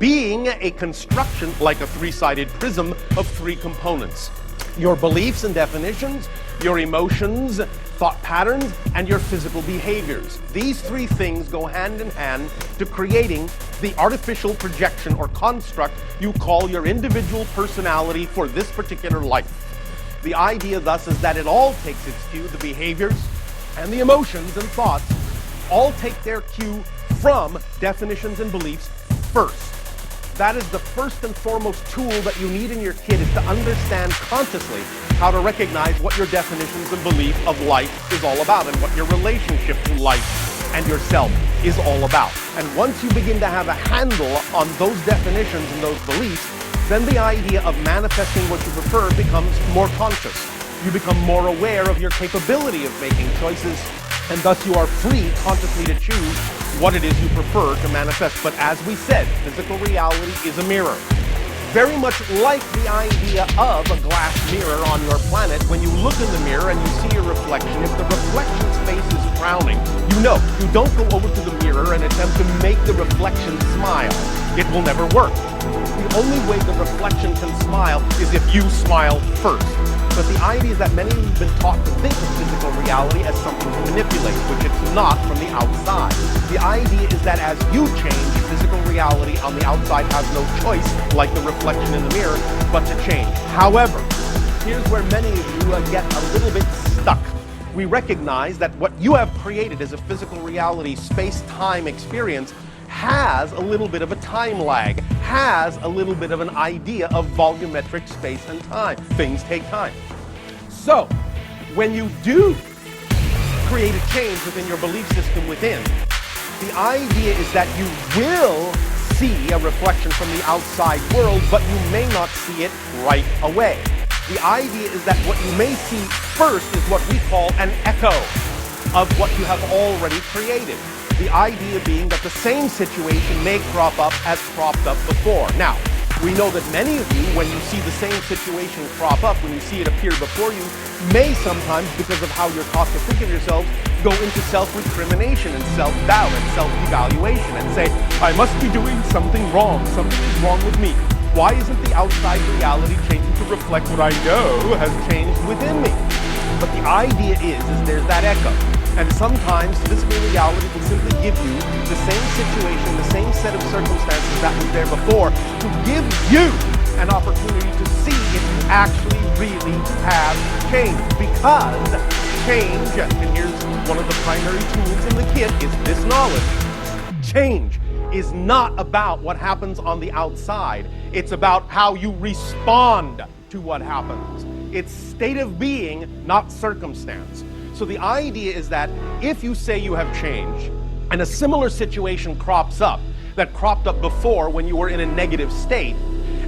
being a construction like a three-sided prism of three components: your beliefs and definitions, your emotions, thought patterns, and your physical behaviors. These three things go hand in hand to creating the artificial projection or construct you call your individual personality for this particular life. The idea thus is that it all takes its cue, the behaviors and the emotions and thoughts all take their cue from definitions and beliefs first. That is the first and foremost tool that you need in your kid, is to understand consciously how to recognize what your definitions and belief of life is all about and what your relationship to life and yourself is all about. And once you begin to have a handle on those definitions and those beliefs, then the idea of manifesting what you prefer becomes more conscious. You become more aware of your capability of making choices, and thus you are free consciously to choose what it is you prefer to manifest. But as we said, physical reality is a mirror. Very much like the idea of a glass mirror on your planet. When you look in the mirror and you see your reflection, if the reflection's face is frowning, you don't go over to the mirror and attempt to make the reflection smile. It will never work. The only way the reflection can smile is if you smile first. But the idea is that many of you have been taught to think of physical reality as something to manipulate, which it's not from the outside. The idea is that as you change, physical reality on the outside has no choice, like the reflection in the mirror, but to change. However, here's where many of you get a little bit stuck. We recognize that what you have created as a physical reality, space-time experience, has a little bit of a time lag, has a little bit of an idea of volumetric space and time. Things take time. So, when you do create a change within your belief system within, the idea is that you will see a reflection from the outside world, but you may not see it right away. The idea is that what you may see first is what we call an echo of what you have already created. The idea being that the same situation may crop up as cropped up before. Now, we know that many of you, when you see the same situation crop up, when you see it appear before you, may sometimes, because of how you're taught to think of yourselves, go into self-recrimination and self-doubt and self-evaluation and say, I must be doing something wrong. Something's wrong with me. Why isn't the outside reality changing to reflect what I know has changed within me? But the idea is there's that echo. And sometimes physical reality will simply give you the same situation, the same set of circumstances that was there before, to give you an opportunity to see if you actually really have changed. Because change, and here's one of the primary tools in the kit, is this knowledge. Change is not about what happens on the outside. It's about how you respond to what happens. It's state of being, not circumstance. So the idea is that if you say you have changed and a similar situation crops up that cropped up before when you were in a negative state,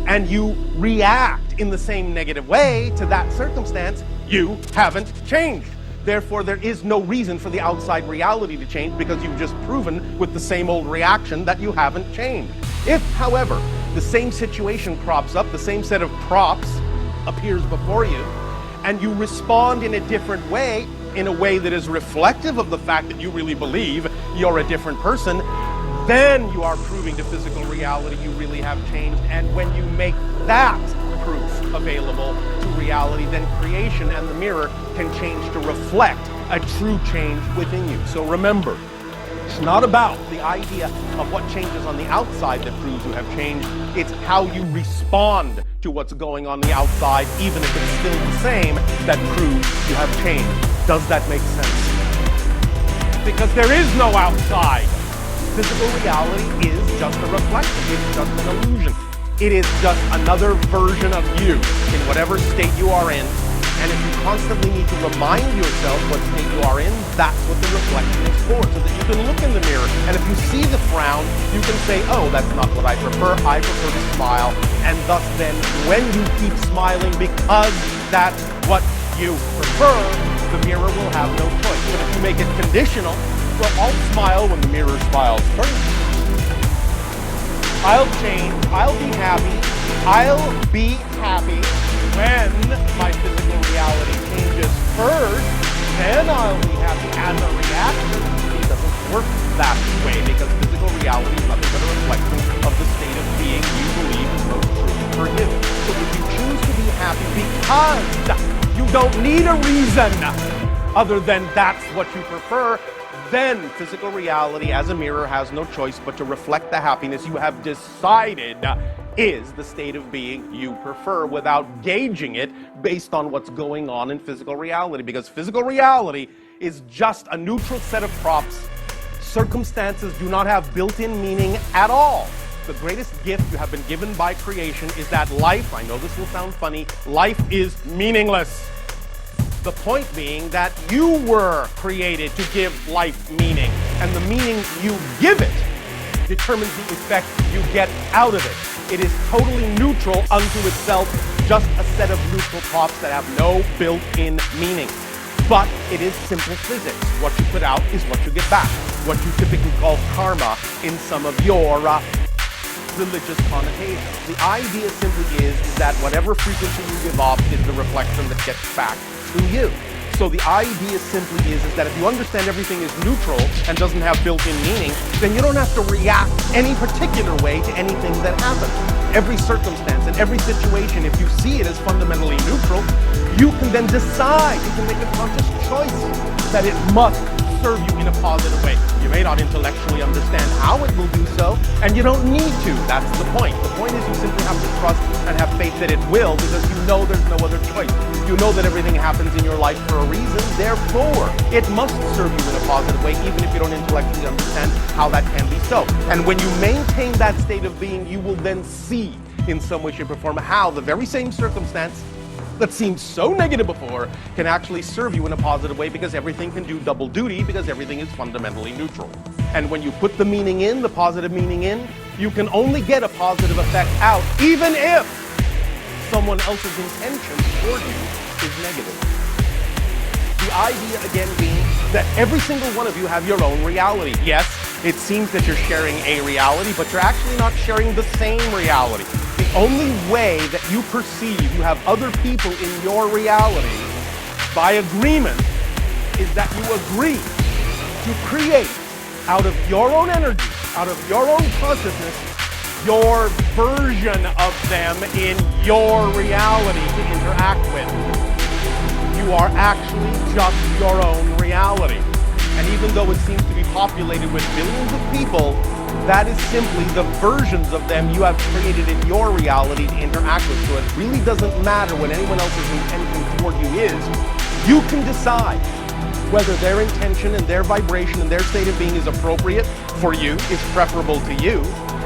and you react in the same negative way to that circumstance, you haven't changed. Therefore, there is no reason for the outside reality to change, because you've just proven with the same old reaction that you haven't changed. If, however, the same situation crops up, the same set of props appears before you, and you respond in a different way, in a way that is reflective of the fact that you really believe you're a different person, then you are proving to physical reality you really have changed. And when you make that proof available to reality, then creation and the mirror can change to reflect a true change within you. So remember, it's not about the idea of what changes on the outside that proves you have changed. It's how you respond to what's going on the outside, even if it's still the same, that proves you have changed. Does that make sense? Because there is no outside. Physical reality is just a reflection. It's just an illusion. It is just another version of you in whatever state you are in. And if you constantly need to remind yourself what state you are in, that's what the reflection is for, so that you can look in the mirror. And if you see the frown, you can say, oh, that's not what I prefer. I prefer to smile. And thus then, when you keep smiling because that's what you prefer, the mirror will have no choice. But if you make it conditional, well, I'll smile when the mirror smiles first. I'll change. I'll be happy. I'll be happy when my physical reality changes first. Then I'll be happy as a reaction. It doesn't work that way, because physical reality is nothing but a reflection of the state of being you believe is most true for you. So if you choose to be happy because you don't need a reason other than that's what you prefer, then physical reality as a mirror has no choice but to reflect the happiness you have decided is the state of being you prefer, without gauging it based on what's going on in physical reality. Because physical reality is just a neutral set of props. Circumstances do not have built-in meaning at all. The greatest gift you have been given by creation is that life, I know this will sound funny, life is meaningless. The point being that you were created to give life meaning, and the meaning you give it determines the effect you get out of it. It is totally neutral unto itself, just a set of neutral props that have no built-in meaning. But it is simple physics. What you put out is what you get back. What you typically call karma in some of your religious connotations. The idea simply is that whatever frequency you give off is the reflection that gets back to you. So the idea simply is that if you understand everything is neutral and doesn't have built-in meaning, then you don't have to react any particular way to anything that happens. Every circumstance and every situation, if you see it as fundamentally neutral, you can then decide, you can make a conscious choice that it must serve you in a positive way. You may not intellectually understand how it will do so, and you don't need to. That's the point. The point is you simply have to trust and have faith that it will, because you know there's no other choice. You know that everything happens in your life for a reason, therefore it must serve you in a positive way, even if you don't intellectually understand how that can be so. And when you maintain that state of being, you will then see in some way, shape, or form how the very same circumstance that seemed so negative before can actually serve you in a positive way, because everything can do double duty, because everything is fundamentally neutral. And when you put the meaning in, the positive meaning in, you can only get a positive effect out, even if someone else's intention toward you is negative. The idea again being that every single one of you have your own reality. Yes, it seems that you're sharing a reality, but you're actually not sharing the same reality. The only way that you perceive you have other people in your reality by agreement is that you agree to create out of your own energy, out of your own consciousness, your version of them in your reality to interact with. You are actually just your own reality. And even though it seems to be populated with billions of people, that is simply the versions of them you have created in your reality to interact with. So it really doesn't matter what anyone else's intention toward you is. You can decide whether their intention and their vibration and their state of being is appropriate for you, is preferable to you.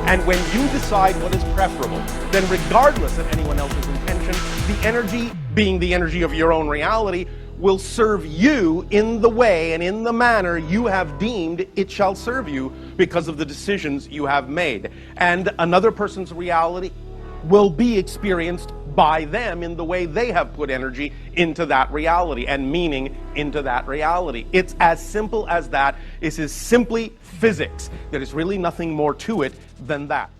And when you decide what is preferable, then regardless of anyone else's intention, the energy, being the energy of your own reality, will serve you in the way and in the manner you have deemed it shall serve you, because of the decisions you have made. And another person's reality will be experienced by them in the way they have put energy into that reality and meaning into that reality. It's as simple as that. It is simply physics. There is really nothing more to it than that.